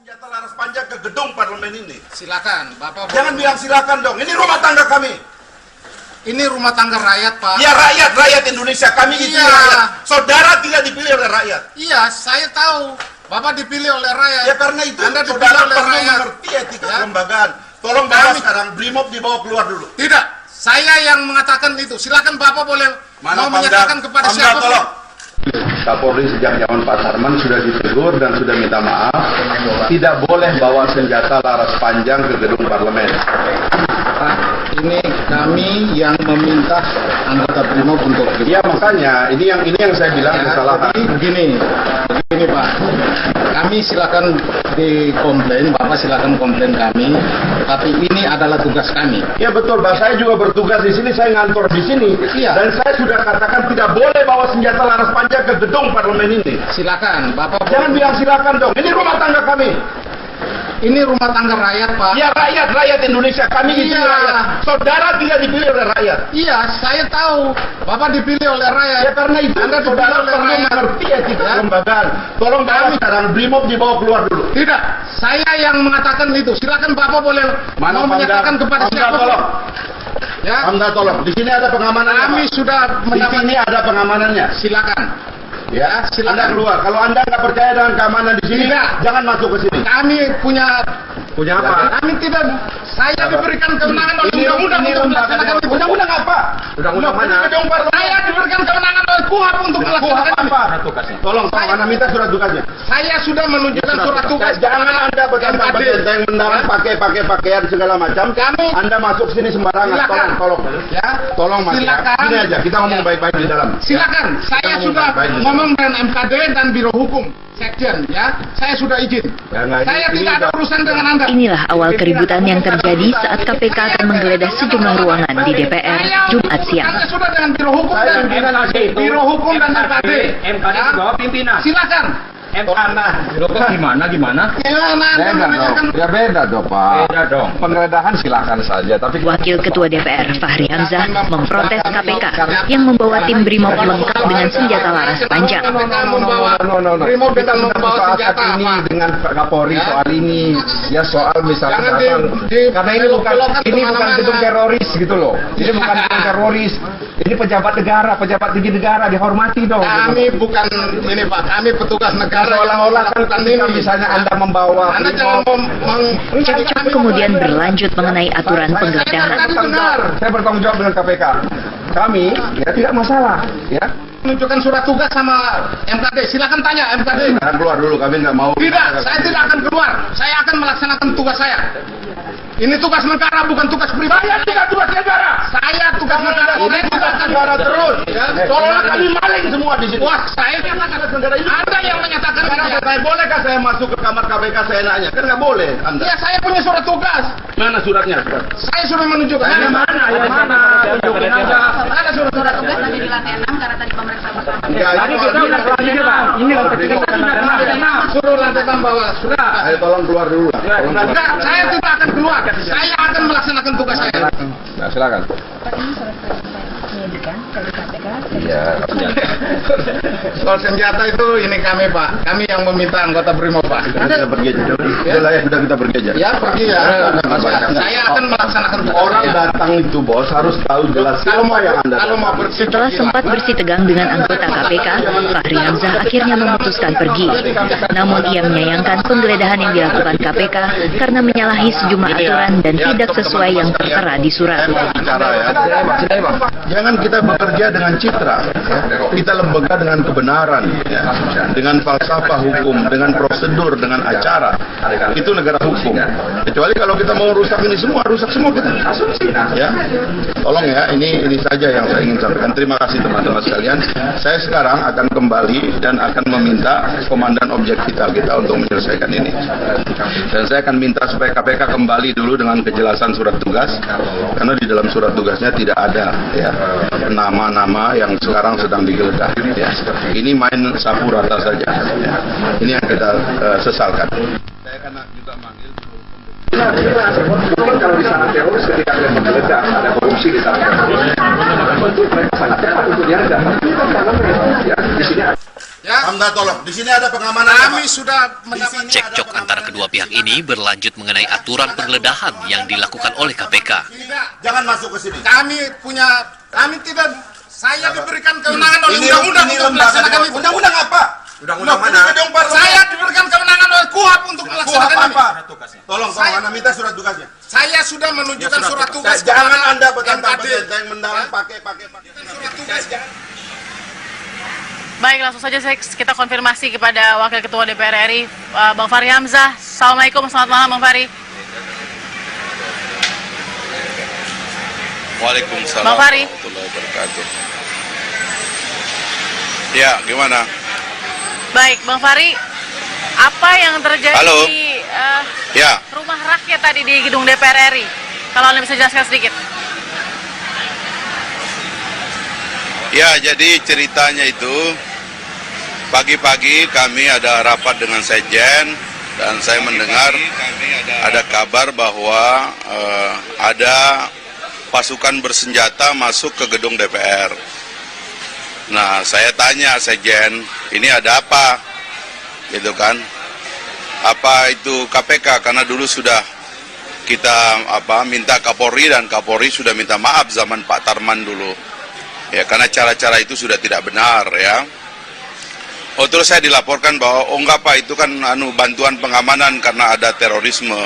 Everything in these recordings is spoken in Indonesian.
senjata laras panjang ke gedung parlemen ini. Silakan, Bapak. Jangan bilang silakan dong. Ini rumah tangga kami. Ini rumah tangga rakyat, Pak. Ya rakyat Indonesia. Kami itu rakyat. Saudara tidak dipilih oleh rakyat. Iya, saya tahu. Bapak dipilih oleh rakyat. Ya karena itu Anda saudara oleh perlu rakyat. mengerti etika kelembagaan. Tolong bawa sekarang Brimob dibawa keluar dulu. Tidak, saya yang mengatakan itu. Silakan Bapak boleh mau menyatakan kepada siapa. Tolong. Kapolri sejak zaman Pak Sarman sudah ditegur dan sudah minta maaf, tidak boleh bawa senjata laras panjang ke gedung parlemen. Pak, ini kami yang meminta anggota Brimob untuk Ya makanya ini yang saya bilang kesalahan. Begini Pak, kami silakan dikomplain, Bapak silakan komplain kami, tapi ini adalah tugas kami. Ya betul, Pak. Saya juga bertugas di sini, saya ngantor di sini. Iya. Dan saya sudah katakan tidak boleh bawa senjata laras panjang ke gedung parlemen ini. Silakan, Bapak. Jangan bilang silakan dong. Ini rumah tangga kami. Ini rumah tangga rakyat, Pak. Ya rakyat Indonesia. Kami itu rakyat. Saudara tidak dipilih oleh rakyat. Iya, saya tahu. Bapak dipilih oleh rakyat. Ya karena itu Anda saudara dipilih oleh perlu rakyat. mengerti etika kelembagaan. Tolong bawa sekarang Brimob dibawa keluar dulu. Tidak, saya yang mengatakan itu. Silakan Bapak boleh mau menyatakan kepada siapa. Tolong. Ya, Pamda tolong. Di sini ada pengamanan. kami sudah Di sini ada pengamanannya. Silakan. Ya, silakan. Anda keluar. Kalau Anda nggak percaya dengan keamanan di sini, Tidak. jangan masuk ke sini. Kami punya Punya apa? Kami tidak. Saya diberikan kewenangan oleh Ini undang-undang untuk melaksanakan itu. Undang-undang apa? Undang-undang mana? Saya diberikan kewenangan oleh KUHP untuk melaksanakan itu. Apa? Tolong, Anda minta surat tugasnya. Saya sudah menunjukkan surat tugas. Jangan Anda bertentang mendarat pakai pakaian segala macam. Kami. Anda masuk sini sembarangan. Silakan. Tolong. Ya. Tolong Mas. Silakan. Ini aja. Kita ngomong baik-baik di dalam. Silakan. Saya sudah ngomong dengan MKD dan Biro Hukum Sekjen, ya. Saya sudah izin. Saya tidak ada urusan dengan Anda. Inilah awal keributan yang terjadi saat KPK akan menggeledah sejumlah ruangan di DPR Jumat siang. Saya sudah dengan Biro Hukum dan Biro Hukum dan MKD. MKD di bawah pimpinan. Silakan. Gimana? Ya beda dong Pak. Beda dong. Penggeledahan silakan saja. Tapi Wakil Ketua DPR Fahri Hamzah memprotes KPK yang membawa tim Brimob lengkap dengan senjata laras panjang. Brimob dengan membawa senjata ini apa? dengan Pak Kapolri Ya. soal ini ya soal misalnya karena ini bukan gedung teroris gitu loh. Ini bukan gedung teroris. Ini pejabat negara, pejabat tinggi negara dihormati dong. Kami bukan ini Pak, kami petugas negara. Seolah-olah kan ketika misalnya Anda membawa Anda jangan Cekcok kemudian berlanjut mengenai aturan penggeledahan. Saya bertanggung jawab dengan KPK. Kami ya tidak masalah ya. menunjukkan surat tugas sama MKD. Silakan tanya MKD. Sekarang keluar dulu, kami nggak mau. Tidak, saya tidak akan keluar. Saya akan melaksanakan tugas saya. Ini tugas negara, bukan tugas pribadi. Saya tidak tugas negara. Saya tugas negara. Ini tugas negara terus. Ya, Seolah kami maling semua di sini. Wah, saya katakan negara ini. Anda yang menyatakan Saya bolehkah saya masuk ke kamar KPK saya nanya? Kan nggak boleh Anda. Ya, saya punya surat tugas. Mana suratnya? Saya sudah menunjukkan. Yang mana? Tunjukin aja. Ada surat Tugas tadi di lantai 6 karena tadi pemeriksaan bersama. Tadi kita bilang lantai 6. Ini lantai 3 sudah lantai 6. Suruh lantai bawah. Sudah. Ayo tolong keluar dulu lah. Tolong keluar. Enggak, saya tidak akan keluar. Saya akan melaksanakan tugas saya. Nah, silakan. Pak, ini surat penyidikan dari KPK. Iya. Soal senjata itu ini kami Pak. Kami yang meminta anggota Brimob Pak. Kita pergi aja. Udah lah ya, sudah kita pergi aja. Ya pergi ya. Saya akan melaksanakan tugas Orang saya. datang itu bos harus tahu jelas siapa yang Anda. Kalau mau bersih Setelah sempat bersih tegang dengan anggota KPK, Fahri Hamzah akhirnya memutuskan pergi. Namun ia menyayangkan penggeledahan yang dilakukan KPK karena menyalahi sejumlah aturan dan tidak sesuai yang tertera di surat. Bicara ya. Jangan kita bekerja dengan citra, ya. Kita lembaga dengan kebenaran, ya. Dengan falsafah hukum, dengan prosedur, dengan acara. Itu negara hukum. Kecuali kalau kita mau rusak ini semua, rusak semua kita. Ya, tolong ya. Ini saja yang saya ingin sampaikan. Terima kasih teman-teman sekalian. Saya sekarang akan kembali dan akan meminta komandan objek vital kita untuk menyelesaikan ini. Dan saya akan minta supaya KPK kembali dulu dengan kejelasan surat tugas, karena di dalam surat tugasnya tidak ada ya nama-nama yang sekarang sedang digeledah. Ya. Ini main sapu rata saja. Ya. Ini yang kita sesalkan. Saya akan juga manggil. Kalau di sana teroris ketika ada menggeledah, ada korupsi di sana. Tentu mereka sangat cepat untuk diadap. Tapi kan karena ya di sini Ya. Hamzah tolong. Di sini ada pengamanan. Kami Pak. sudah mendapat Cekcok antara kedua pihak ini berlanjut mengenai aturan penggeledahan yang dilakukan oleh KPK. Jangan masuk ke sini. kami tidak, saya diberikan kewenangan oleh Ini undang-undang untuk lembaga melaksanakan itu. undang-undang apa? Undang-undang mana? Saya diberikan kewenangan oleh KUHP untuk melaksanakan ini. apa? Tolong, Anda minta surat tugasnya. Saya sudah menunjukkan surat tugas. Jangan Anda bertentang MKD. yang mendalam pakai. Surat tugas. Baik, langsung saja kita konfirmasi kepada Wakil Ketua DPR RI, Bang Fahri Hamzah. Assalamualaikum, selamat malam Bang Fahri. Waalaikumsalam Bang Fahri. warahmatullahi wabarakatuh. Ya, gimana? Baik, Bang Fahri, apa yang terjadi Halo. di Ya, rumah rakyat tadi di gedung DPR RI? Kalau Anda bisa jelaskan sedikit. ya jadi ceritanya itu pagi-pagi kami ada rapat dengan Sekjen dan saya mendengar ada kabar bahwa ada pasukan bersenjata masuk ke gedung DPR. Nah, saya tanya Sekjen, ini ada apa? Gitu kan? Apa itu KPK? Karena dulu sudah kita minta Kapolri dan Kapolri sudah minta maaf zaman Pak Tarman dulu. Ya, karena cara-cara itu sudah tidak benar ya. Oh, terus saya dilaporkan bahwa enggak Pak, itu kan bantuan pengamanan karena ada terorisme.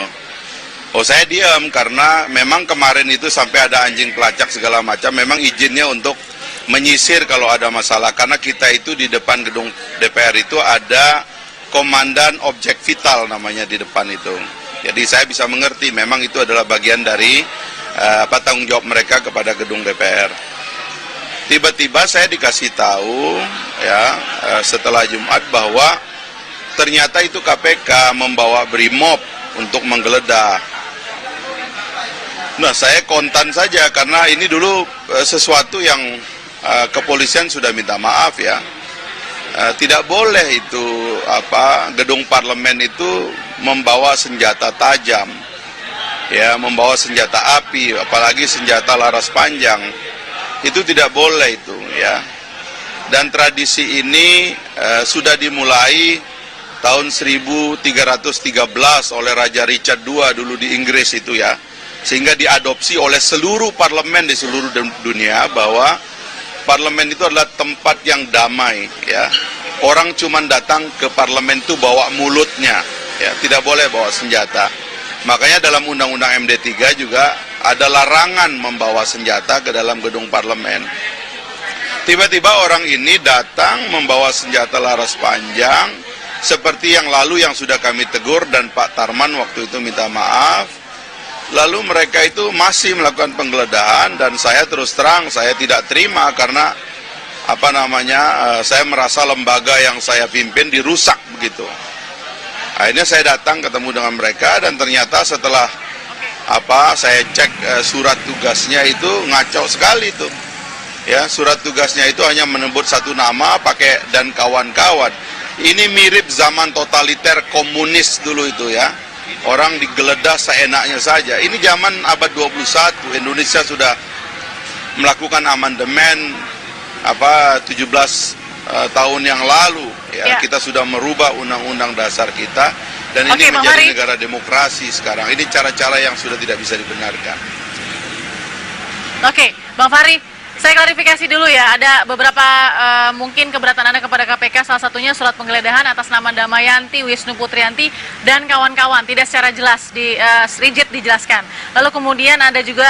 Oh, saya diam karena memang kemarin itu sampai ada anjing pelacak segala macam, memang izinnya untuk menyisir kalau ada masalah, karena kita itu di depan gedung DPR itu ada komandan objek vital namanya di depan itu. Jadi saya bisa mengerti memang itu adalah bagian dari tanggung jawab mereka kepada gedung DPR. Tiba-tiba saya dikasih tahu ya setelah Jumat bahwa ternyata itu KPK membawa BRIMOB untuk menggeledah. Nah, saya kontan saja karena ini dulu sesuatu yang kepolisian sudah minta maaf ya. Tidak boleh itu gedung parlemen itu membawa senjata tajam. Ya, membawa senjata api, apalagi senjata laras panjang. Itu tidak boleh itu ya. Dan tradisi ini sudah dimulai tahun 1313 oleh Raja Richard II dulu di Inggris itu ya. Sehingga diadopsi oleh seluruh parlemen di seluruh dunia bahwa parlemen itu adalah tempat yang damai ya. Orang cuma datang ke parlemen itu bawa mulutnya ya, tidak boleh bawa senjata. Makanya dalam Undang-Undang MD3 juga ada larangan membawa senjata ke dalam gedung parlemen. Tiba-tiba orang ini datang membawa senjata laras panjang, seperti yang lalu yang sudah kami tegur dan Pak Tarman waktu itu minta maaf. Lalu mereka itu masih melakukan penggeledahan dan saya terus terang saya tidak terima karena saya merasa lembaga yang saya pimpin dirusak begitu. Akhirnya saya datang ketemu dengan mereka dan ternyata setelah saya cek surat tugasnya itu ngacau sekali itu. Ya, surat tugasnya itu hanya menyebut satu nama pakai dan kawan-kawan. Ini mirip zaman totaliter komunis dulu itu ya. Orang digeledah seenaknya saja. Ini zaman abad 21, Indonesia sudah melakukan amandemen 17 tahun yang lalu ya. Kita sudah merubah undang-undang dasar kita dan ini menjadi negara demokrasi sekarang. Ini cara-cara yang sudah tidak bisa dibenarkan. Oke, Bang Fahri, saya klarifikasi dulu ya. Ada beberapa mungkin keberatan Anda kepada KPK, salah satunya surat penggeledahan atas nama Damayanti Wisnu Putrianti dan kawan-kawan, tidak secara jelas rigid dijelaskan. Lalu kemudian ada juga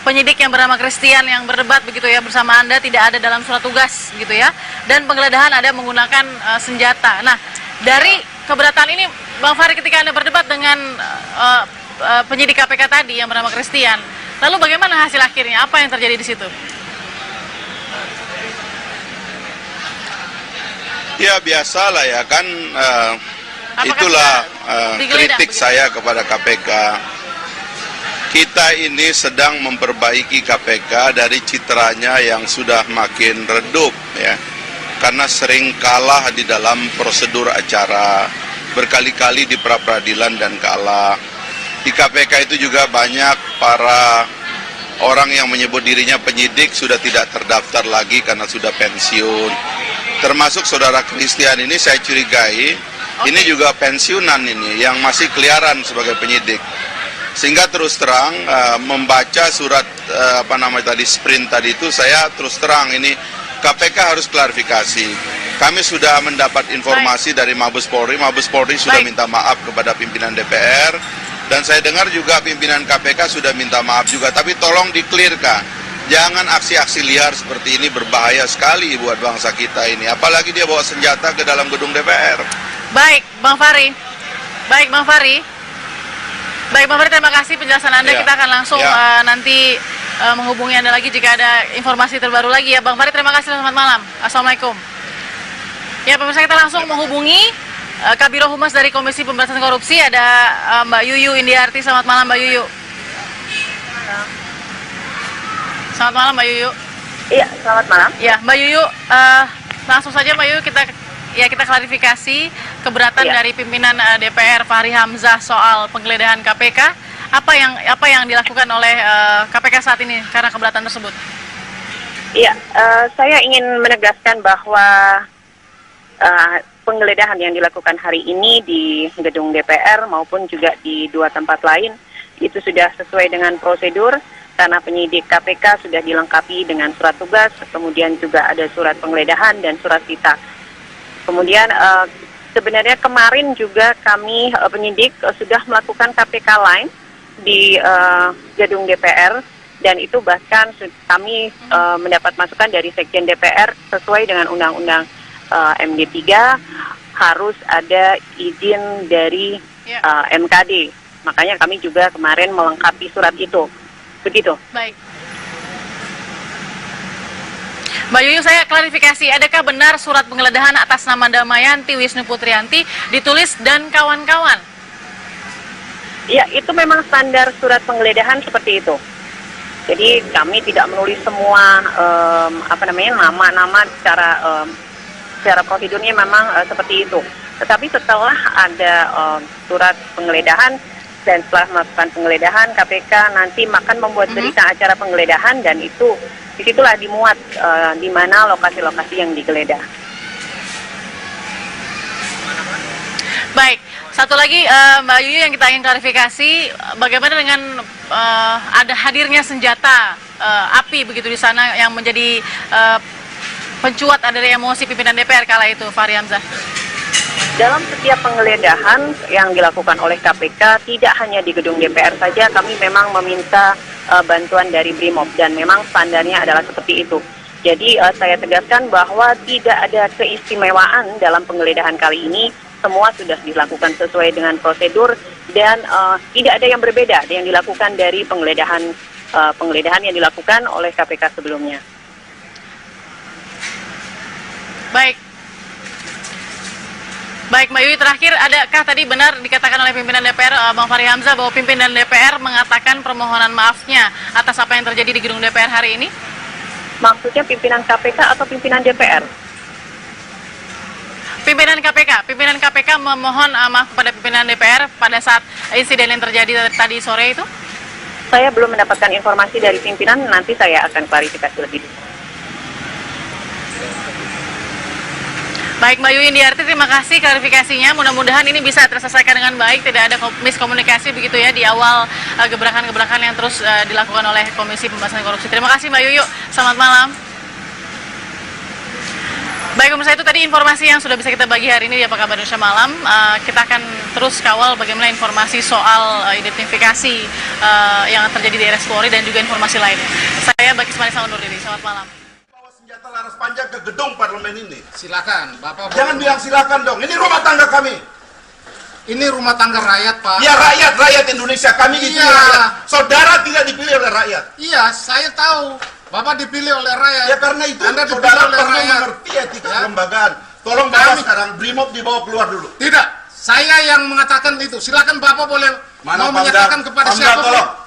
penyidik yang bernama Christian yang berdebat begitu ya bersama Anda, tidak ada dalam surat tugas gitu ya. Dan penggeledahan ada menggunakan senjata. Nah, dari keberatan ini Bang Fahri ketika Anda berdebat dengan penyidik KPK tadi yang bernama Christian, lalu bagaimana hasil akhirnya? Apa yang terjadi di situ? Ya biasalah ya kan, itulah kritik saya kepada KPK. Kita ini sedang memperbaiki KPK dari citranya yang sudah makin redup ya, karena sering kalah di dalam prosedur acara, berkali-kali di pra-peradilan dan kalah. Di KPK itu juga banyak para orang yang menyebut dirinya penyidik sudah tidak terdaftar lagi karena sudah pensiun. termasuk saudara Christian ini saya curigai, ini juga pensiunan ini yang masih keliaran sebagai penyidik. Sehingga terus terang membaca surat sprint tadi itu, saya terus terang ini KPK harus klarifikasi. Kami sudah mendapat informasi dari Mabes Polri sudah minta maaf kepada pimpinan DPR, dan saya dengar juga pimpinan KPK sudah minta maaf juga, tapi tolong diklirkan. Jangan aksi-aksi liar seperti ini, berbahaya sekali buat bangsa kita ini, apalagi dia bawa senjata ke dalam gedung DPR. Baik, Bang Fahri. Baik, Bang Fahri, terima kasih penjelasan Anda. Kita akan langsung nanti menghubungi Anda lagi jika ada informasi terbaru lagi ya. Bang Fahri, terima kasih. Selamat malam. Assalamualaikum. Ya, pemirsa, kita langsung menghubungi Kabiro Humas dari Komisi Pemberantasan Korupsi. Ada Mbak Yuyu Indiarti. Selamat malam, Mbak Yuyu. Selamat malam, Mbak Yuyu. Iya, selamat malam. Ya, Mbak Yuyu, langsung saja Mbak Yuyu kita klarifikasi keberatan dari pimpinan DPR Fahri Hamzah soal penggeledahan KPK. Apa yang dilakukan oleh KPK saat ini karena keberatan tersebut? Iya, saya ingin menegaskan bahwa penggeledahan yang dilakukan hari ini di gedung DPR maupun juga di 2 tempat lain itu sudah sesuai dengan prosedur, karena penyidik KPK sudah dilengkapi dengan surat tugas, kemudian juga ada surat penggeledahan dan surat cita. Kemudian sebenarnya kemarin juga kami penyidik sudah melakukan KPK Line di gedung DPR, dan itu bahkan kami mendapat masukan dari Sekjen DPR sesuai dengan Undang-Undang MD 3 harus ada izin dari MKD. Makanya kami juga kemarin melengkapi surat itu. Begitu. Baik. Mbak Yuyu, saya klarifikasi, adakah benar surat penggeledahan atas nama Damayanti Wisnu Putrianti ditulis dan kawan-kawan? Ya, itu memang standar surat penggeledahan seperti itu. Jadi kami tidak menulis semua nama-nama secara prosedurnya memang seperti itu. Tetapi setelah ada surat penggeledahan dan setelah melakukan penggeledahan, KPK nanti akan membuat berita acara penggeledahan, dan itu disitulah dimuat di mana lokasi-lokasi yang digeledah. Baik, satu lagi Mbak Yuyu yang kita ingin klarifikasi, bagaimana dengan ada hadirnya senjata api begitu di sana yang menjadi pencuat dari emosi pimpinan DPR kala itu, Fahri Hamzah? Dalam setiap penggeledahan yang dilakukan oleh KPK, tidak hanya di gedung DPR saja, kami memang meminta bantuan dari BRIMOB, dan memang standarnya adalah seperti itu. Jadi saya tegaskan bahwa tidak ada keistimewaan dalam penggeledahan kali ini, semua sudah dilakukan sesuai dengan prosedur, dan tidak ada yang berbeda yang dilakukan dari penggeledahan yang dilakukan oleh KPK sebelumnya. Baik, Mbak Yuyu, terakhir, adakah tadi benar dikatakan oleh pimpinan DPR, Bang Fahri Hamzah, bahwa pimpinan DPR mengatakan permohonan maafnya atas apa yang terjadi di gedung DPR hari ini? Maksudnya pimpinan KPK atau pimpinan DPR? Pimpinan KPK memohon maaf kepada pimpinan DPR pada saat insiden yang terjadi tadi sore itu? Saya belum mendapatkan informasi dari pimpinan, nanti saya akan klarifikasi lebih dulu. Baik, Mbak Yuyu Indiarti, terima kasih klarifikasinya. Mudah-mudahan ini bisa terselesaikan dengan baik, tidak ada miskomunikasi begitu ya di awal gebrakan-gebrakan yang terus dilakukan oleh Komisi Pemberantasan Korupsi. Terima kasih Mbak Yuyu, selamat malam. Baik, pemirsa, itu tadi informasi yang sudah bisa kita bagi hari ini di Apa Kabar Indonesia Malam. Kita akan terus kawal bagaimana informasi soal identifikasi yang terjadi di RS Polri dan juga informasi lainnya. Saya Baki Ismail undur diri, selamat malam. Senjata laras panjang ke gedung parlemen ini. Silakan, Bapak. Jangan bilang silakan dong. Ini rumah tangga kami. Ini rumah tangga rakyat, Pak. Ya, rakyat Indonesia. Kami dipilih rakyat. Saudara tidak dipilih oleh rakyat. Iya, saya tahu. Bapak dipilih oleh rakyat. Ya, karena itu Anda saudara oleh perlu rakyat. mengerti etika kelembagaan. Tolong Bapak sekarang BRIMOB dibawa keluar dulu. Tidak, saya yang mengatakan itu. Silakan Bapak boleh mau menyatakan kepada siapapun.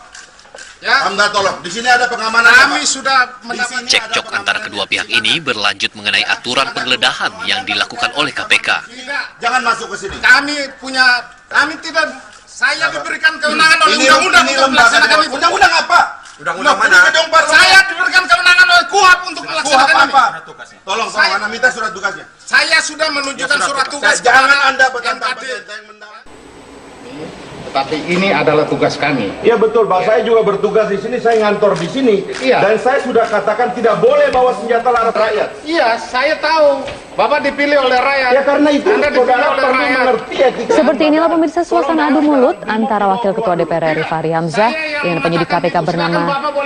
Ya. Pamda, tolong. Di sini ada pengamanan. Kami sudah mendapat. Cekcok antara kedua pihak ini berlanjut mengenai aturan penggeledahan yang dilakukan oleh KPK. Jangan masuk ke sini. Kami tidak. Saya diberikan kewenangan oleh undang-undang untuk melaksanakan itu. Undang-undang apa? Undang-undang mana? Saya diberikan kewenangan oleh kuat untuk melaksanakan ini. apa? Tolong, Anda minta surat tugasnya. Saya sudah menunjukkan surat tugas. Jangan Anda bertentang Tetapi ini adalah tugas kami. Iya betul, Pak. Saya juga bertugas di sini, saya ngantor di sini. Iya. Dan saya sudah katakan tidak boleh bawa senjata laras rakyat. Iya, saya tahu. Bapak dipilih oleh rakyat. Ya karena itu Anda dipilih saudara oleh perlu rakyat. mengerti etika. Seperti inilah pemirsa suasana adu mulut antara Wakil Ketua DPR RI Fahri Hamzah dengan penyidik KPK bernama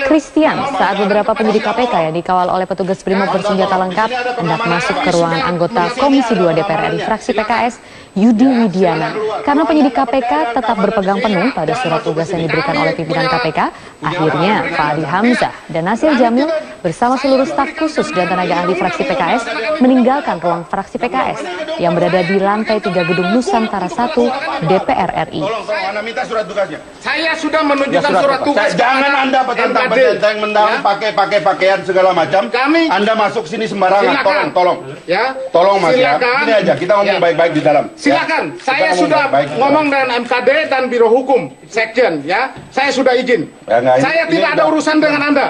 Christian saat beberapa penyidik KPK yang dikawal oleh petugas Brimob bersenjata lengkap hendak masuk ke ruangan anggota Komisi 2 DPR RI fraksi PKS Yudi Widiana. Karena penyidik KPK tetap berpegang penuh pada surat tugas yang diberikan oleh pimpinan KPK, akhirnya Fahri Hamzah dan Nasir Jamil bersama seluruh staf khusus dan tenaga ahli fraksi PKS meninggalkan ruang fraksi PKS yang berada di lantai 3 gedung Nusantara 1 DPR RI. Tolong, Anda minta surat tugasnya. Saya sudah menunjukkan surat tugas. Jangan Anda bertentang mendalam pakai pakaian segala macam. Kami Anda masuk sini sembarangan. Silakan. Tolong. Ya. Tolong Mas ya. Silakan. Ini aja kita ngomong Ya. baik-baik di dalam. Silakan. Ya. Saya Kita sudah baik-baik di ngomong dalam. dengan MKD dan Biro Hukum Sekjen ya. Saya sudah izin. Ya, enggak, Saya ini tidak ada udah. urusan dengan Anda.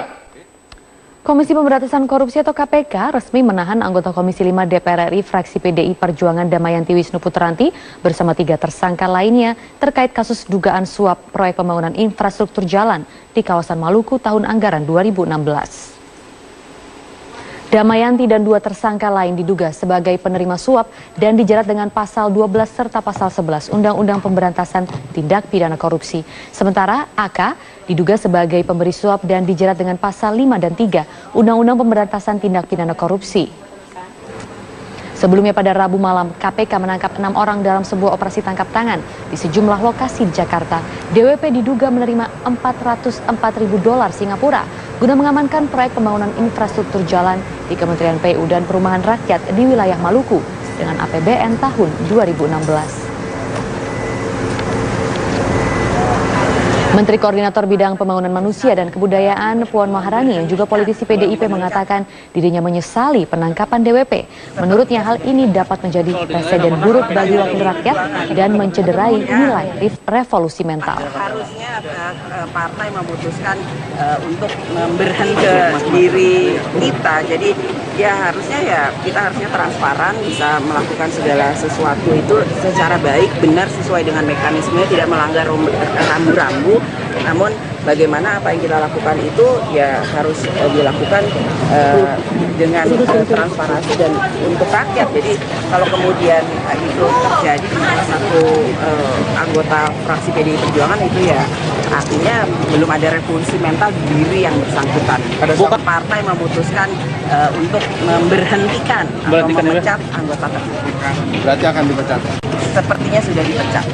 Komisi Pemberantasan Korupsi atau KPK resmi menahan anggota Komisi 5 DPR RI fraksi PDI Perjuangan Damayanti Wisnuputranti bersama 3 tersangka lainnya terkait kasus dugaan suap proyek pembangunan infrastruktur jalan di kawasan Maluku tahun anggaran 2016. Damayanti dan 2 tersangka lain diduga sebagai penerima suap dan dijerat dengan pasal 12 serta pasal 11 Undang-Undang Pemberantasan Tindak Pidana Korupsi. Sementara AK diduga sebagai pemberi suap dan dijerat dengan pasal 5 dan 3 Undang-Undang Pemberantasan Tindak Pidana Korupsi. Sebelumnya pada Rabu malam, KPK menangkap 6 orang dalam sebuah operasi tangkap tangan di sejumlah lokasi di Jakarta. DWP diduga menerima $404.000 Singapura guna mengamankan proyek pembangunan infrastruktur jalan di Kementerian PU dan Perumahan Rakyat di wilayah Maluku dengan APBN tahun 2016. Menteri Koordinator Bidang Pembangunan Manusia dan Kebudayaan Puan Maharani yang juga politisi PDIP mengatakan dirinya menyesali penangkapan DWP. Menurutnya hal ini dapat menjadi presiden buruk bagi wakil rakyat dan mencederai nilai revolusi mental. Harusnya partai memutuskan untuk memberhentikan diri kita. Jadi ya harusnya kita harusnya transparan, bisa melakukan segala sesuatu itu secara baik, benar sesuai dengan mekanisme, tidak melanggar rambu-rambu. Namun bagaimana apa yang kita lakukan itu ya harus dilakukan dengan transparansi dan untuk rakyat. Jadi kalau kemudian itu terjadi di salah satu anggota fraksi PDI Perjuangan itu ya artinya belum ada revolusi mental di diri yang bersangkutan. Bukan partai memutuskan untuk memberhentikan atau memecat anggota tersebut. Berarti akan dipecat. Sepertinya sudah dipecat.